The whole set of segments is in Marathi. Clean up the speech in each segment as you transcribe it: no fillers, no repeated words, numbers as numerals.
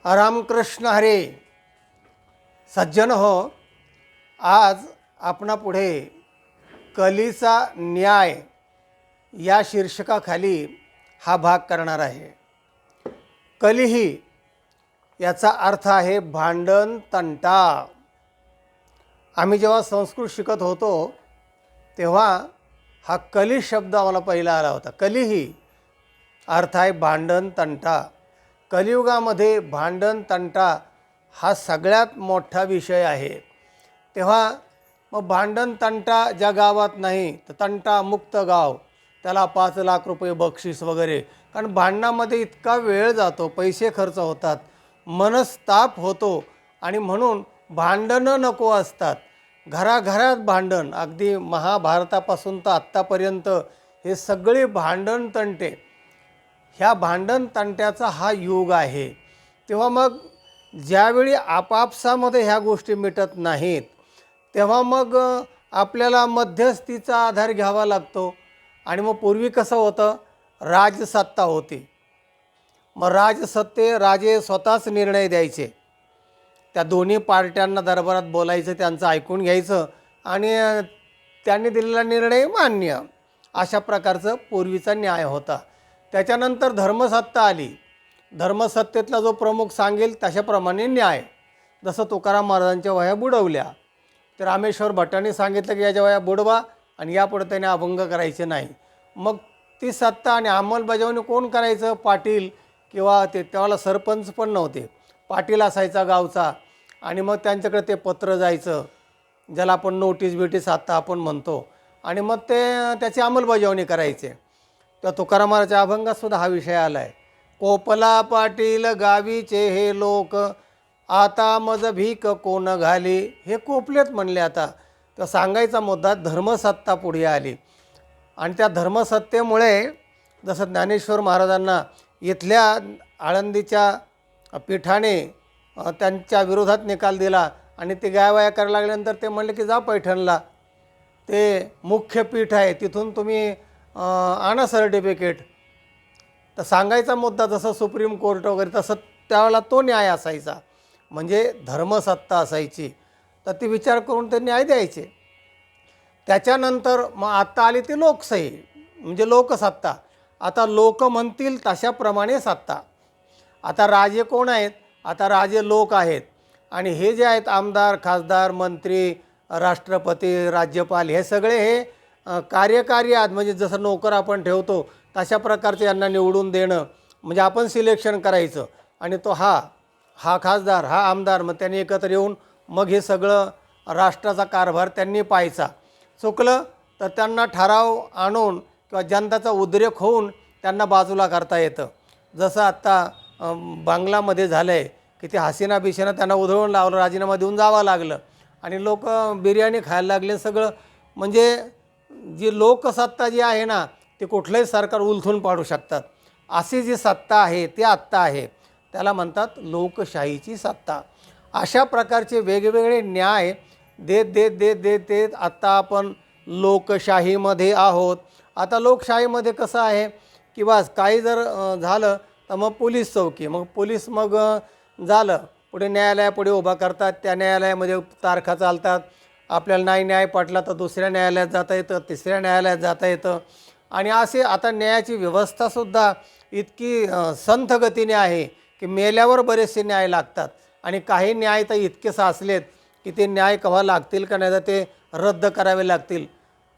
रामकृष्ण हरे. सज्जन हो, आज आपणापुढे कलीचा न्याय या शीर्षकाखाली हा भाग करणार आहे. कलीही याचा अर्थ आहे भांडण, तंटा. आम्ही जेव्हा संस्कृत शिकत होतो तेव्हा हा कली शब्द आम्हाला पहिला आला होता. कलीही अर्थ आहे भांडण, तंटा. कलियुगामध्ये भांडण, तंटा हा सगळ्यात मोठा विषय आहे. तेव्हा मग भांडण तंटा ज्या गावात नाही तर तंटा मुक्त गाव, त्याला 5 लाख रुपये बक्षीस वगैरे. कारण भांडणामध्ये इतका वेळ जातो, पैसे खर्च होतात, मनस्ताप होतो आणि म्हणून भांडणं नको असतात. घराघरात भांडण, अगदी महाभारतापासून तर आत्तापर्यंत हे सगळे भांडण तंटे, ह्या भांडण तंट्याचा हा युग आहे. तेव्हा मग ज्यावेळी आपापसामध्ये ह्या गोष्टी मिटत नाहीत तेव्हा मग आपल्याला मध्यस्थीचा आधार घ्यावा लागतो. आणि मग पूर्वी कसं होतं, राजसत्ता होती. मग राजे स्वतःच निर्णय द्यायचे. त्या दोन्ही पार्ट्यांना दरबारात बोलायचं, त्यांचं ऐकून घ्यायचं आणि त्यांनी दिलेला निर्णय मान्य. अशा प्रकारचं पूर्वीचा न्याय होता. त्याच्यानंतर धर्मसत्ता आली. धर्मसत्तेतला जो प्रमुख सांगेल तशाप्रमाणे न्याय. जसं तुकाराम महाराजांच्या वह्या बुडवल्या तर रामेश्वर भट्टांनी सांगितलं की याच्या वह्या बुडवा आणि यापुढे त्याने अभंग करायचे नाही. मग ती सत्ता आणि अंमलबजावणी कोण करायचं? पाटील किंवा त्यावेळेला सरपंच पण नव्हते, पाटील असायचा गावचा. आणि मग त्यांच्याकडे ते पत्र जायचं, ज्याला आपण नोटीस आत्ता आपण म्हणतो, आणि मग ते त्याची अंमलबजावणी करायचे. तर तुकाराम महाराजांच्या अभंगातसुद्धा हा विषय आला आहे. कोपला पाटील गावीचे हे लोक, आता मज भीक कोण घाली. हे कोपलेत म्हणले. आता तर सांगायचा मुद्दा, धर्मसत्ता पुढे आली. आणि त्या धर्मसत्तेमुळे जसं ज्ञानेश्वर महाराजांना इथल्या आळंदीच्या पीठाने त्यांच्या विरोधात निकाल दिला आणि ते गायवाया करायला लागल्यानंतर ते म्हणले की जा पैठणला, ते मुख्य पीठ आहे, तिथून तुम्ही आणा सर्टिफिकेट. तर सांगायचा मुद्दा जसं सुप्रीम कोर्ट वगैरे, तसं त्यावेळेला तो न्याय असायचा. म्हणजे धर्मसत्ता असायची, तर ती विचार करून ते न्याय द्यायचे. त्याच्यानंतर मग आता आली ती लोकशाही, म्हणजे लोकसत्ता. आता लोक म्हणतील तशाप्रमाणे सत्ता. आता राजे कोण आहेत? आता राजे लोक आहेत. आणि हे जे आहेत आमदार, खासदार, मंत्री, राष्ट्रपती, राज्यपाल, हे सगळे हे कार्यकारी आहेत. म्हणजे जसं नोकर आपण ठेवतो तशा प्रकारचे यांना निवडून देणं, म्हणजे आपण सिलेक्शन करायचं आणि तो हा खासदार, हा आमदार, मग त्यांनी एकत्र येऊन मग हे सगळं राष्ट्राचा कारभार त्यांनी पाहायचा. चुकलं तर त्यांना ठराव आणून किंवा जनताचा उद्रेक होऊन त्यांना बाजूला करता येतं. जसं आत्ता बांगलामध्ये झालं आहे की ते हसीना बिशीना त्यांना उधळून लावलं, राजीनामा देऊन जावं लागलं आणि लोक बिर्याणी खायला लागले सगळं. म्हणजे जी लोकसत्ता जी आहे ना, ते कुठलंही सरकार उलथून पाडू शकतात. अशी जी सत्ता आहे ती आत्ता आहे, त्याला म्हणतात लोकशाहीची सत्ता. अशा प्रकारचे वेगवेगळे न्याय देत देत देत देत देत आत्ता आपण लोकशाहीमध्ये आहोत. आता लोकशाहीमध्ये कसं आहे की बस काही जर झालं तर मग पोलीस चौकी, मग पोलीस मग झालं पुढे न्यायालयापुढे उभा करतात. त्या न्यायालयामध्ये तारखा चालतात. आपल्याला नाही न्याय पटला तर दुसऱ्या न्यायालयात जाता येतं, तिसऱ्या न्यायालयात जाता येतं. आणि असे आता न्यायाची व्यवस्थासुद्धा इतकी संथ गतीने आहे की मेल्यावर बरेचसे न्याय लागतात. आणि काही न्याय तर इतके साचलेत की ते न्याय केव्हा लागतील का नाही तर ते रद्द करावे लागतील.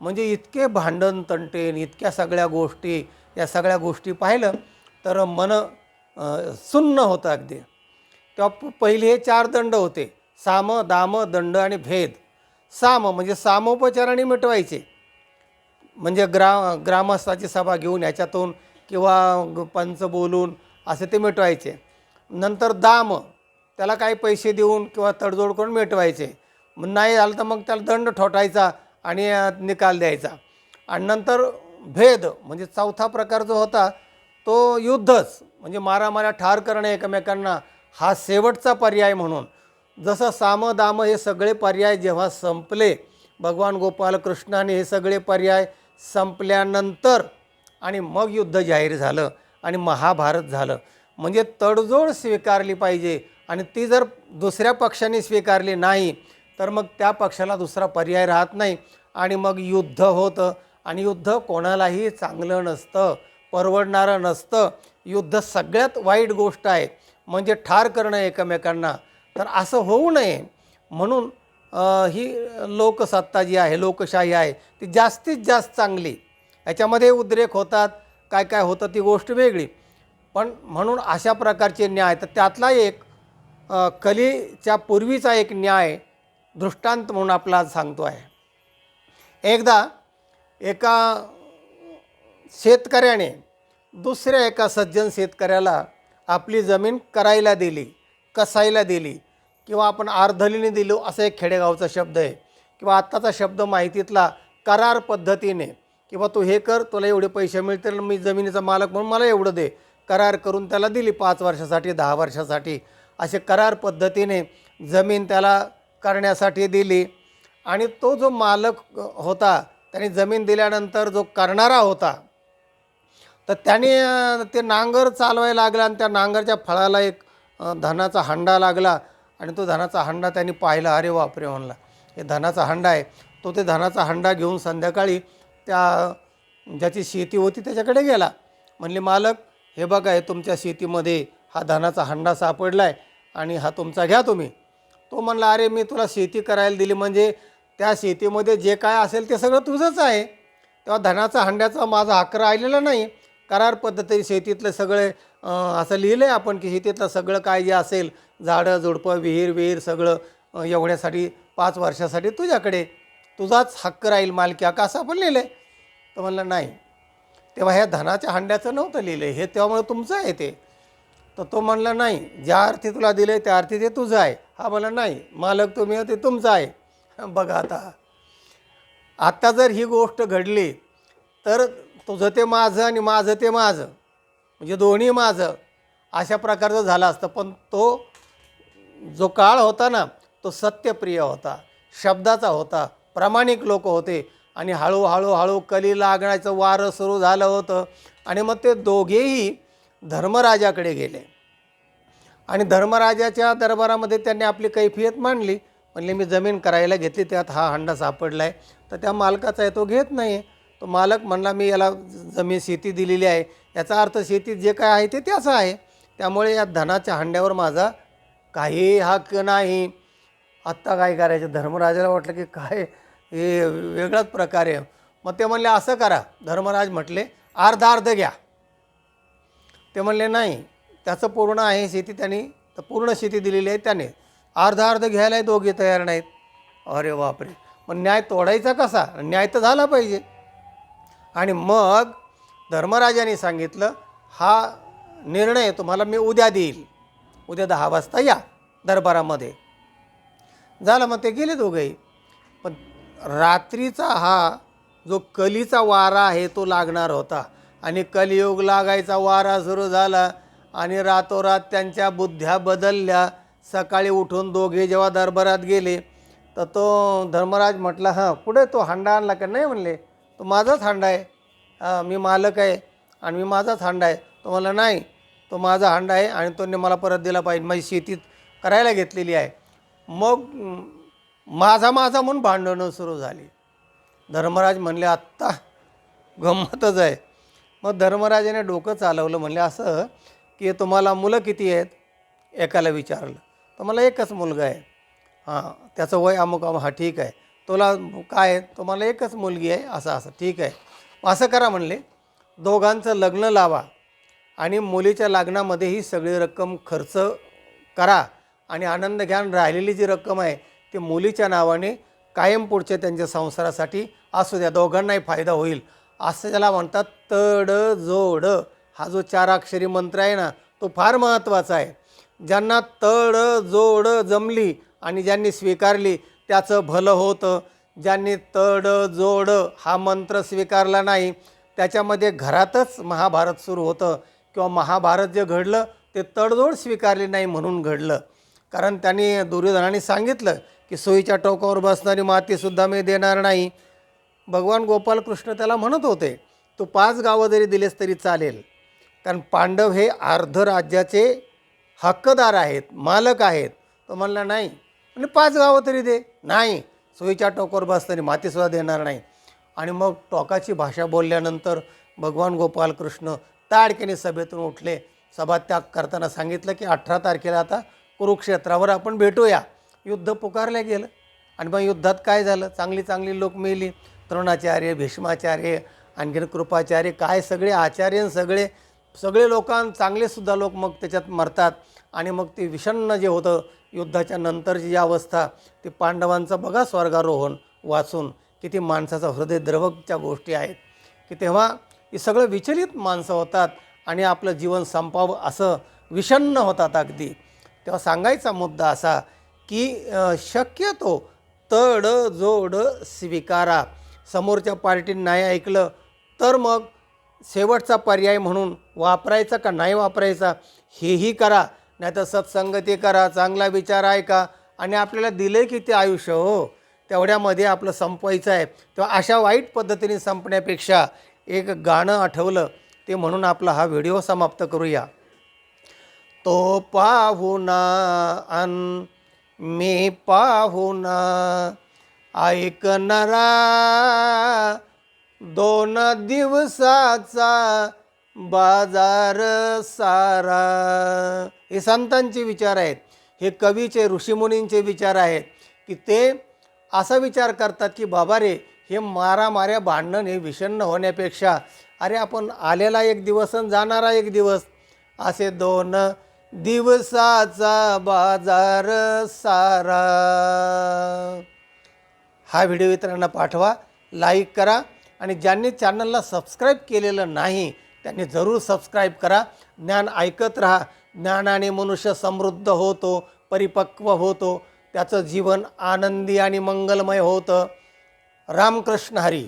म्हणजे इतके भांडण तंटे, इतक्या सगळ्या गोष्टी, या सगळ्या गोष्टी पाहिलं तर मन सुन्न होतं अगदी. तेव्हा पहिले हे 4 दंड होते, साम, दाम, दंड आणि भेद. साम म्हणजे सामोपचाराने मिटवायचे, म्हणजे ग्रामस्थाची सभा घेऊन ह्याच्यातून किंवा पंच बोलून असे ते मिटवायचे. नंतर दाम, त्याला काही पैसे देऊन किंवा तडजोड करून मिटवायचे. मग नाही झालं तर मग त्याला दंड ठोठायचा आणि निकाल द्यायचा. आणि नंतर भेद म्हणजे चौथा प्रकार जो होता तो युद्धच, म्हणजे मारामाऱ्या ठार करणं एकमेकांना, हा शेवटचा पर्याय म्हणून. जसं साम दाम हे सगळे पर्याय जेव्हा संपले, भगवान गोपाल कृष्णाने हे सगळे पर्याय संपल्यानंतर आणि मग युद्ध जाहीर झालं आणि महाभारत झालं. म्हणजे तडजोड स्वीकारली पाहिजे. आणि ती जर दुसऱ्या पक्षाने स्वीकारली नाही तर मग त्या पक्षाला दुसरा पर्याय राहत नाही आणि मग युद्ध होतं. आणि युद्ध कोणालाही चांगलं नसतं, परवडणारं नसतं. युद्ध सगळ्यात वाईट गोष्ट आहे, म्हणजे ठार करणं एकमेकांना. तर असं होऊ नये म्हणून ही लोकसत्ता जी आहे, लोकशाही आहे, ती जास्तीत जास्त चांगली. याच्यामध्ये उद्रेक होतात, काय काय होतं ती गोष्ट वेगळी. पण म्हणून अशा प्रकारचे न्याय, तर त्यातला एक कलीच्या पूर्वीचा एक न्याय दृष्टांत म्हणून आपला आज सांगतो आहे. एकदा एका शेतकऱ्याने दुसऱ्या एका सज्जन शेतकऱ्याला आपली जमीन करायला दिली, कसायला दिली, किंवा आपण अर्धलीने दिलो असं एक खेडेगावचा शब्द आहे, किंवा आत्ताचा शब्द माहितीतला करार पद्धतीने, किंवा तू हे कर, तुला एवढे पैसे मिळतील, मी जमिनीचा मालक म्हणून मला एवढं दे, करार करून त्याला दिली 5 वर्षासाठी, 10 वर्षासाठी. असे करार पद्धतीने जमीन त्याला करण्यासाठी दिली. आणि तो जो मालक होता, त्याने जमीन दिल्यानंतर जो करणारा होता, तर त्याने ते नांगर चालवायला लागला आणि त्या नांगरच्या फळाला एक धनाचा हंडा लागला. आणि तो धनाचा हंडा त्यांनी पाहिला. अरे बापरे म्हणला, हे धनाचा हंडा आहे. तो ते धनाचा हंडा घेऊन संध्याकाळी त्या ज्याची शेती होती त्याच्याकडे गेला. म्हणले, मालक हे बघा, हे तुमच्या शेतीमध्ये हा धनाचा हंडा सापडला आहे आणि हा तुमचा घ्या तुम्ही. तो म्हणला, अरे मी तुला शेती करायला दिली, म्हणजे त्या शेतीमध्ये जे काय असेल ते सगळं तुझंच आहे, तेव्हा धनाचा हंड्याचा माझा हक्क राहिलेला नाही. करार पद्धती शेतीतलं सगळे असं लिहिलं आहे आपण की शेतीतलं सगळं काय जे असेल, झाडं झुडपं विहीर सगळं एवढ्यासाठी 5 वर्षासाठी तुझ्याकडे, तुझाच हक्क राहील, मालकी हक्क, असं आपण लिहिलं आहे. तर म्हणलं नाही, तेव्हा ह्या धनाच्या हंड्याचं नव्हतं लिहिलं आहे, हे त्यामुळे तुमचं आहे ते. तर तो म्हणला, नाही, ज्या अर्थी तुला दिलं आहे त्या अर्थी ते तुझं आहे. हा म्हणला, नाही मालक तुम्ही, ते तुमचं आहे. बघा आता जर ही गोष्ट घडली तर तुझं ते माझं आणि माझं ते माझं, म्हणजे दोन्ही माझं, अशा प्रकारचं झालं असतं. पण तो जो काळ होता ना, तो सत्यप्रिय होता, शब्दाचा होता, प्रामाणिक लोक होते. आणि हळूहळू कली लागण्याचं वारं सुरू झालं होतं. आणि मग ते दोघेही धर्मराजाकडे गेले आणि धर्मराजाच्या दरबारामध्ये त्यांनी आपली कैफियत मांडली. म्हणले, मी जमीन करायला घेतली, त्यात हा हंडा सापडला आहे, तर त्या मालकाचा आहे, तो घेत नाही. तो मालक म्हणला, मी याला जमीन शेती दिलेली आहे, याचा अर्थ शेतीत जे काय आहे ते त्याचं आहे, त्यामुळे या धनाच्या हंड्यावर माझा काही हक्क नाही. आत्ता काय करायचं? धर्मराजाला वाटलं की काय हे वेगळाच प्रकार आहे. मग ते म्हणले, असं करा. धर्मराज म्हटले, अर्ध घ्या. ते म्हणले, नाही, त्याचं पूर्ण आहे शेती, त्यांनी तर पूर्ण शेती दिलेली आहे, त्याने अर्ध घ्यायलाही दोघे तयार नाहीत. अरे बापरे, मग न्याय तोडायचा कसा? न्याय तर झाला पाहिजे. आणि मग धर्मराजाने सांगितलं, हा निर्णय तुम्हाला मी उद्या देईल, उद्या 10 वाजता या दरबारामध्ये. झालं, मग ते गेले दोघेही. पण रात्रीचा हा जो कलीचा वारा आहे तो लागणार होता. आणि कलियुग लागायचा वारा सुरू झाला आणि रातोरात त्यांच्या बुद्ध्या बदलल्या. सकाळी उठून दोघे जेव्हा दरबारात गेले तर तो धर्मराज म्हटला, हां पुढे तो हंडा आणला का? नाही म्हणले, तो माझाच हंडा आहे, मी मालक आहे आणि मी माझाच हंडा आहे. तो म्हणला, नाही, तो माझा हंडा आहे आणि तो मला परत दिला पाहिजे, माझी शेतीत करायला घेतलेली आहे. मग माझा म्हणून भांडणं सुरू झाली. धर्मराज म्हणले, आत्ता गंमतच आहे. मग धर्मराजाने डोकं चालवलं. म्हणले, असं की तुम्हाला मुलं किती आहेत? एकाला विचारलं. तर मला एकच मुलगा आहे. हां, त्याचं वय अमुक अमुक. हा ठीक आहे. तुला काय आहे? तुम्हाला एकच मुलगी आहे. असं ठीक आहे. असं करा म्हणले, दोघांचं लग्न लावा आणि मुलीच्या लग्नामध्ये ही सगळी रक्कम खर्च करा आणि आनंद घ्या. राहिलेली जी रक्कम आहे ती मुलीच्या नावाने कायम पुढच्या त्यांच्या संसारासाठी असू द्या, दोघांनाही फायदा होईल. असं त्याला म्हणतात तडजोड. हा जो 4 अक्षरी मंत्र आहे ना, तो फार महत्त्वाचा आहे. ज्यांना तडजोड जमली आणि ज्यांनी स्वीकारली त्याचं भलं होतं. ज्यांनी तडजोड हा मंत्र स्वीकारला नाही, त्याच्यामध्ये घरातच महाभारत सुरू होतं, किंवा महाभारत जे घडलं ते तडजोड स्वीकारली नाही म्हणून घडलं. कारण त्यांनी दुर्योधनाने सांगितलं की सोयीच्या टोकावर बसणारी मातीसुद्धा मी देणार नाही. भगवान गोपालकृष्ण त्याला म्हणत होते, तू 5 गावं जरी दिलेस तरी चालेल, कारण पांडव हे अर्ध राज्याचे हक्कदार आहेत, मालक आहेत. तो म्हणला नाही, म्हणजे 5 गावं तरी दे. नाही, सोयीच्या टोकावर बसताना मातीसुद्धा देणार नाही. आणि मग टोकाची भाषा बोलल्यानंतर भगवान गोपालकृष्ण ताडकीने सभेतून उठले. सभात्याग करताना सांगितलं की 18 तारखेला आता कुरुक्षेत्रावर आपण भेटूया. युद्ध पुकारलं गेलं. आणि मग युद्धात काय झालं, चांगली चांगली लोक मेली. द्रोणाचार्य, भीष्माचार्य, आणखीन कृपाचार्य, काय सगळे आचार्य, सगळे चांगलेसुद्धा लोक मग त्याच्यात मरतात. आणि मग ते विषण्ण जे होतं युद्धाच्या नंतरची जी अवस्था, ते पांडवांचं बघा स्वर्गारोहण वाचून किती माणसाचा हृदय द्रवकच्या गोष्टी आहेत, की तेव्हा हे सगळं विचलित माणसं होतात आणि आपलं जीवन संपावं असं विषण्ण होतात अगदी. तेव्हा सांगायचा मुद्दा असा की शक्यतो तड जोड स्वीकारा. समोरच्या पार्टीने नाही ऐकलं तर मग शेवटचा पर्याय म्हणून वापरायचा का नाही वापरायचा हेही करा. नाहीतर सत्संगती करा, चांगला विचार ऐका. आणि आपल्याला दिले किती आयुष्य हो, तेवढ्यामध्ये आपलं संपवायचं आहे. तेव्हा अशा वाईट पद्धतीने संपण्यापेक्षा एक गाणं आठवलं ते म्हणून आपला हा व्हिडिओ समाप्त करूया. तो पाहुणा अन मी पाहुणा ऐकणारा 2 दिवसाचा बाजार सारा. हे संतांचे विचार आहेत, हे कवीचे ऋषीमुनींचे विचार आहेत, की ते असा विचार करतात की बाबा रे, हे मारामाऱ्या भांडण हे विषण्ण होण्यापेक्षा अरे आपण आलेला एक दिवस आणि जाणारा एक दिवस, असे 2 दिवसाचा बाजार सारा. हा व्हिडिओ इतरांना पाठवा, लाईक करा. आणि ज्यांनी चॅनलला सबस्क्राईब केलेलं नाही त्यांनी जरूर सबस्क्राईब करा. ज्ञान ऐकत राहा. ज्ञानाने मनुष्य समृद्ध होतो, परिपक्व होतो, त्याचं जीवन आनंदी आणि मंगलमय होतं. रामकृष्ण हरी.